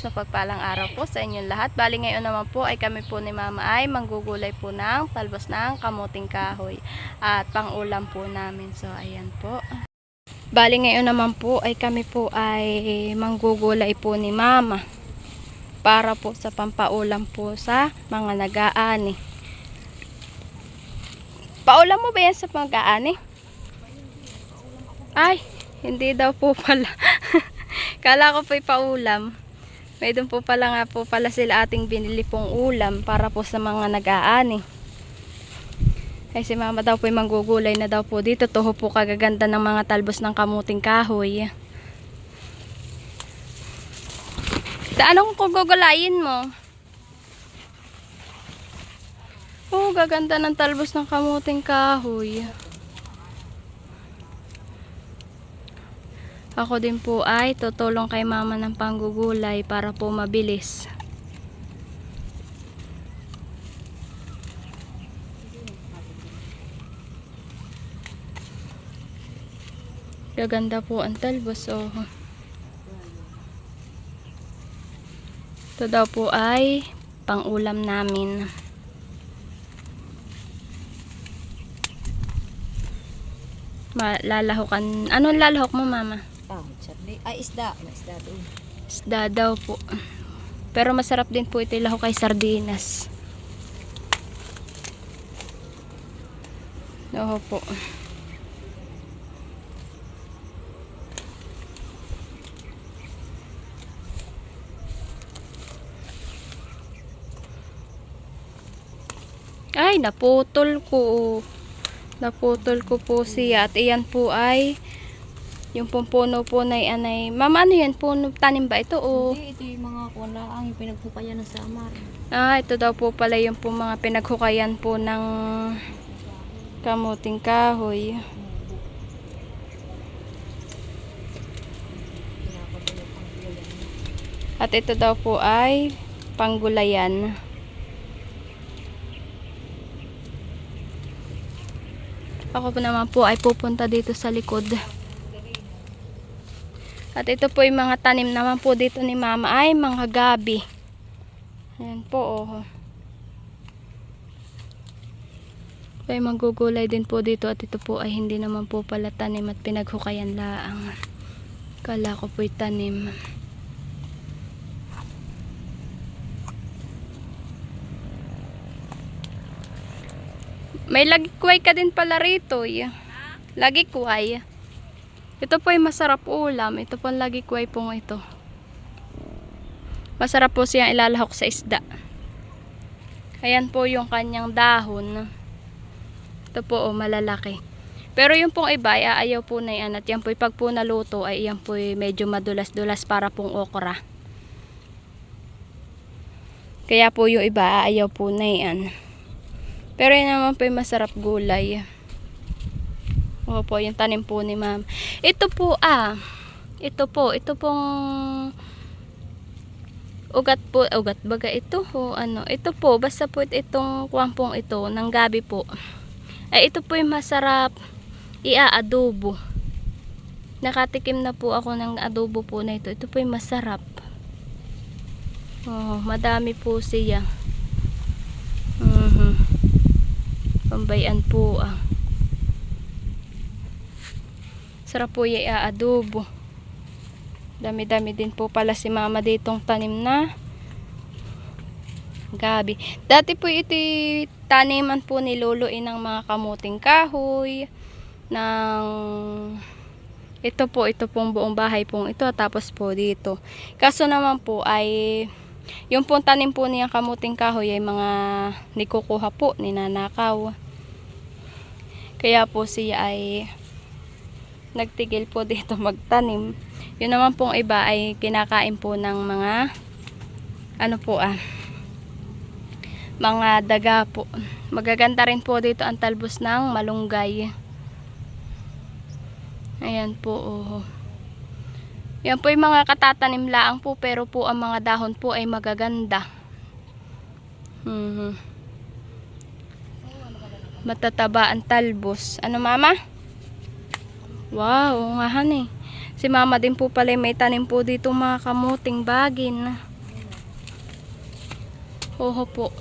mapagpalang araw po sa inyong lahat. Bali ngayon naman po ay kami po ni Mama ay manggugulay po ng talbos ng kamuting kahoy at pang-ulam po namin. So ayan po. Bali ngayon naman po ay kami po ay manggugulay po ni Mama para po sa pampaulam po sa mga nag-aani. Paulam mo ba yan sa mag-aani? Ay, hindi daw po pala. Kala ko po'y paulam. May doon po pala nga po pala sila ating binili pong ulam para po sa mga nag-aani. Ay si Mama daw po'y manggugulay na daw po dito. Toho po kagaganda ng mga talbos ng kamuting kahoy. Anong gugulayin mo? Oh, gaganda ng talbos ng kamuting kahoy. Ako din po ay tutulong kay Mama ng panggugulay para po mabilis. Gaganda po ang talbos. Oh. Ito daw po ay pang-ulam namin. Lalahokan. Anong lalahok mo, Mama? Ay, isda. May isda doon. Isda daw po. Pero masarap din po ito ilahok kay sardinas. Oo po. Ay, naputol ko. Naputol ko po siya. At iyan po ay yung puno po na anay. Mama, ano yan? Puno, tanim ba ito? O? Hindi, ito yung mga kulaang yung pinaghukayan ng samar. Ah, ito daw po pala yung po mga pinaghukayan po ng kamuting kahoy. At ito daw po ay panggulayan. Ako po naman po ay pupunta dito sa likod. At ito po yung mga tanim naman po dito ni Mama ay mga gabi. Ayan po, oh. Ay manggugulay din po dito at ito po ay hindi naman po pala tanim at pinaghukayan laang. Kala ko po'y tanim. May lagikway ka din pala rito. Lagikway. Ito po ay masarap ulam. Ito po ang lagikway pong ito. Masarap po siyang ilalahok sa isda. Ayan po yung kanyang dahon. Ito po malalaki. Pero yung pong iba ay ayaw po na yan. At yan po pag po naluto ay yan po medyo madulas-dulas para pong okra. Kaya po yung iba ayaw po na yan. Pero yan naman po yung masarap gulay. Opo, yung tanim po ni Ma'am. Ito po ito pong ugat baga ito o ano. Ito po, basta po itong kwampong ito, ng gabi po. Ay ito po yung masarap i-adobo. Nakatikim na po ako ng adobo po na ito. Ito po yung masarap. Oh, madami po siya. Pambayan po sarap po yung adobo. Dami-dami din po pala si Mama ditong tanim na gabi. Dati po ito taniman po ni Lolo ng mga kamuting kahoy ng ito pong buong bahay pong ito tapos po dito. Kaso naman po ay yung pong tanim po niyang kamuting kahoy ay mga nikukuha po, ninanakaw. Kaya po siya ay nagtigil po dito magtanim. Yun naman pong iba ay kinakain po ng mga mga daga po. Magaganda rin po dito ang talbos ng malunggay. Ayan po. Yan po yung mga katatanim laang po pero po ang mga dahon po ay magaganda. Matataba ang talbos. Ano, Mama? Wow, nga han eh. Si Mama din po pala may tanim po dito mga kamuting bagin. Oho po.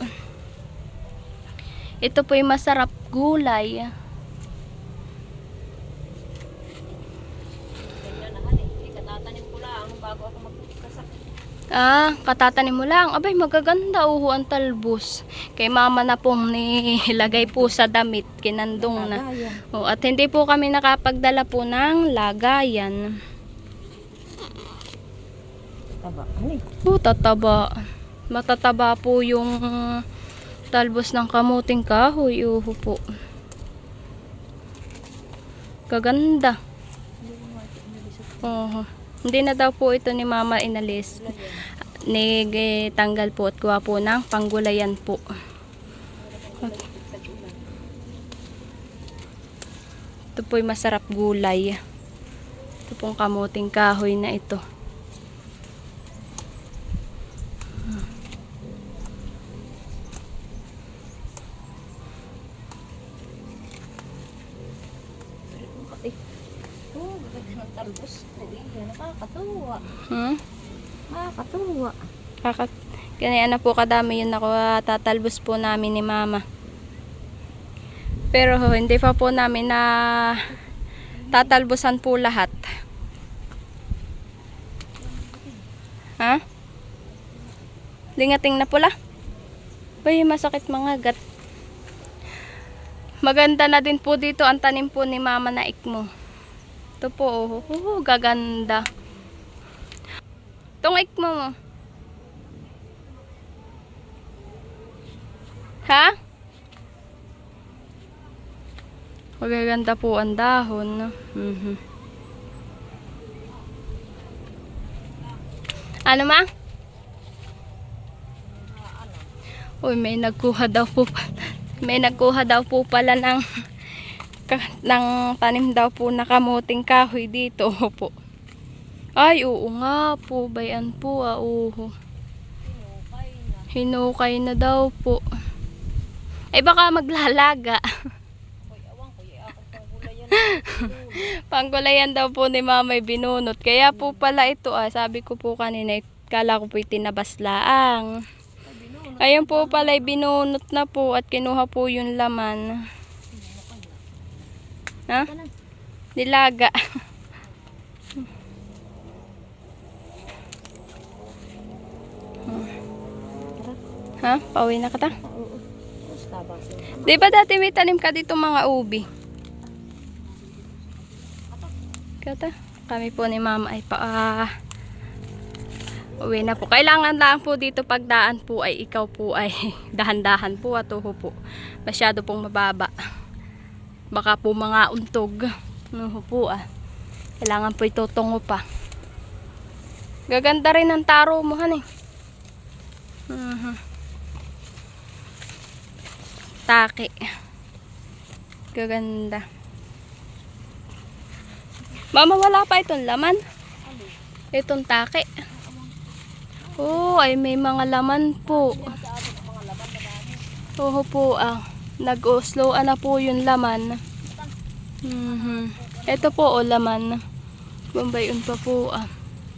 Ito po yung masarap gulay. Ganyan na han eh. Katatanim ko lang bago ako magkasakit. Katatanim mo lang. Abay, magaganda ang talbos. Kay mama na pong nilagay po sa damit. Kinandong na. Lagayan. At hindi po kami nakapagdala po ng lagayan. Taba. Ano eh? Tataba. Matataba po yung talbos ng kamuting kahoy. Po. Kaganda. Hindi na daw po ito ni mama inalis. Tanggal po at kuha po ng panggulayan po. Ito po'y masarap gulay. Ito pong kamuting kahoy na ito. Gaganda ng talbos. Nakakatuwa. Nakakatuwa. Ganyan na po kadami yun ako tatalbos po namin ni mama. Pero hindi pa po namin na tatalbosan po lahat. Lingating na pula. Uy, masakit mga gat. Maganda na din po dito ang tanim po ni mama na ikmo. Ito po, gaganda. Itong ikmo mo. Magaganda po ang dahon. Ano ma? Uy, may nagkuha daw po pala ng tanim daw po na kamuting kahoy dito po. Ay, oo nga po, bayan po Hinukay na daw po. Ay, baka maglalaga. Panggulayan daw po ni mamay binunot. Kaya po pala ito sabi ko po kanina, kala ko po itinabas-laang. Ayun po pala binunot na po at kinuha po yung laman. Nilaga. Pauwi na ka ta? Di ba dati may tanim ka dito mga ubi? Kata, kami po ni mama ay uwi na po. Kailangan lang po dito pagdaan po ay ikaw po ay dahan-dahan po at po. Masyado pong mababa. Baka po mga untog. Po Kailangan po itutungo pa. Gaganda rin ang taro mo han eh. Taki. Gaganda. Mama, wala pa itong laman. Itong taki. Ay may mga laman po. Po nag-slowan na po yung laman. Ito po laman. Bambayon pa po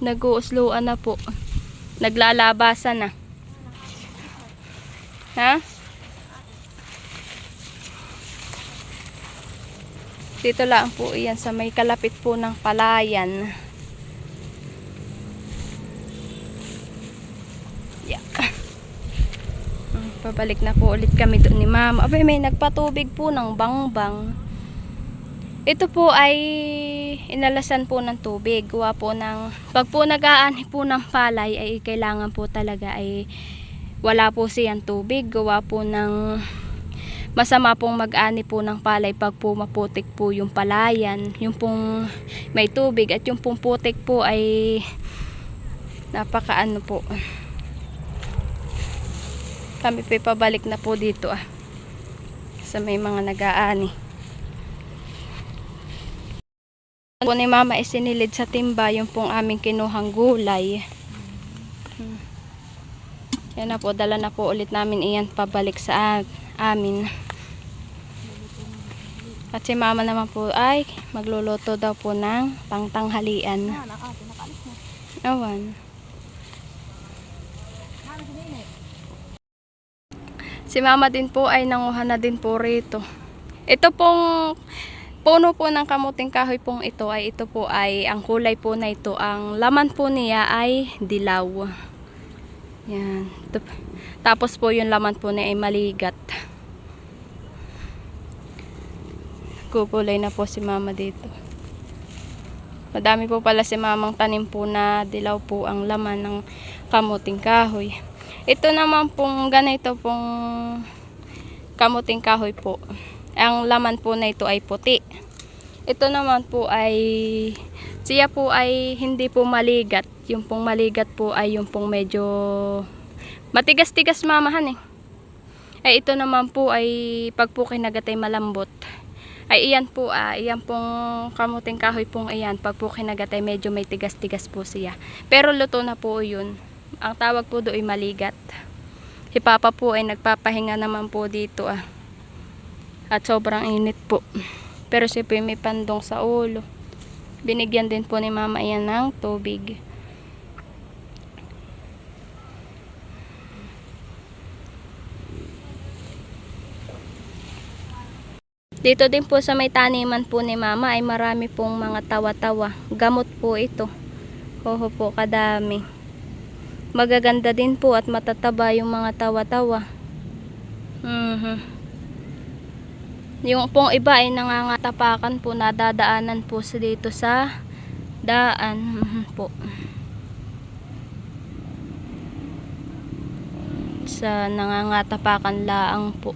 nag-slowan na po. Naglalabasan na. Dito lang po iyan sa may kalapit po ng palayan. Pabalik na po ulit kami doon ni mama. Abay, may nagpatubig po ng bangbang. Ito po ay inalasan po ng tubig. Gawa po ng, pag po nag-aani po ng palay ay kailangan po talaga ay wala po siyang tubig. Gawa po ng masama pong mag-ani po ng palay pag po maputik po yung palayan. Yung pong may tubig at yung pong putik po ay napakaano po. Kami pa pabalik na po dito sa may mga nag-aani. Po ni mama isinilid sa timba yung pong aming kinuhang gulay. Yan na po, dala na po ulit namin iyan pabalik sa amin. At si mama naman po ay magluluto daw po ng pangtanghalian. Awan. Si mama din po ay nanguha na din po rito. Ito pong puno po ng kamuting kahoy pong ito ay ang kulay po na ito, ang laman po niya ay dilaw. Yan. Tapos po yung laman po niya ay maligat. Kukulay na po si mama dito. Madami po pala si mamang tanim po na dilaw po ang laman ng kamuting kahoy. Ito naman pong ganito pong kamuting kahoy po. Ang laman po na ito ay puti. Ito naman po ay siya po ay hindi po maligat. Yung pong maligat po ay yung pong medyo matigas-tigas mamahan eh. Ay ito naman po ay pag po kinagat ay malambot. Ay iyan po iyan pong kamuting kahoy pong iyan, pag po kinagat ay medyo may tigas-tigas po siya. Pero luto na po yun. Ang tawag po doon ay maligat. Si Papa po ay nagpapahinga naman po dito At sobrang init po. Pero siya po may pandong sa ulo. Binigyan din po ni Mama iyan ng tubig. Dito din po sa may taniman po ni Mama ay marami pong mga tawa-tawa. Gamot po ito. Hoho po, kadami. Magaganda din po at matataba yung mga tawa-tawa. Yung pong iba ay nangangatapakan po, nadadaanan po sa dito sa daan po. Sa nangangatapakan laang po.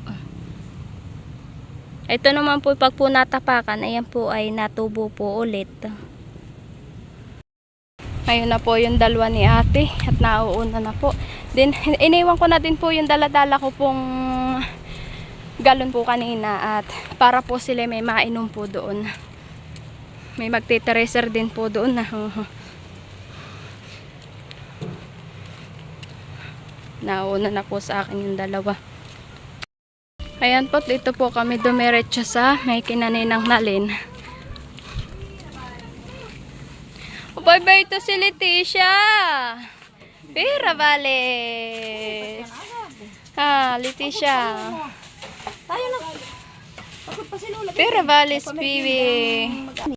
Ito naman po pag po natapakan, ayan po ay natubo po ulit. Ngayon na po yung dalawa ni ate at nauuna na po. Then iniwan ko na din po yung daladala ko pong galon po kanina at para po sila may mainom po doon. May magtitreasure din po doon na. Nauna na po sa akin yung dalawa. Ayan po, dito po kami dumiretso sa may kinaninang Nalin. Bye-bye to si Leticia. Pira, Vales. Leticia. Tayo na. Takot pa si Lola. Pira, Vales, Pibi.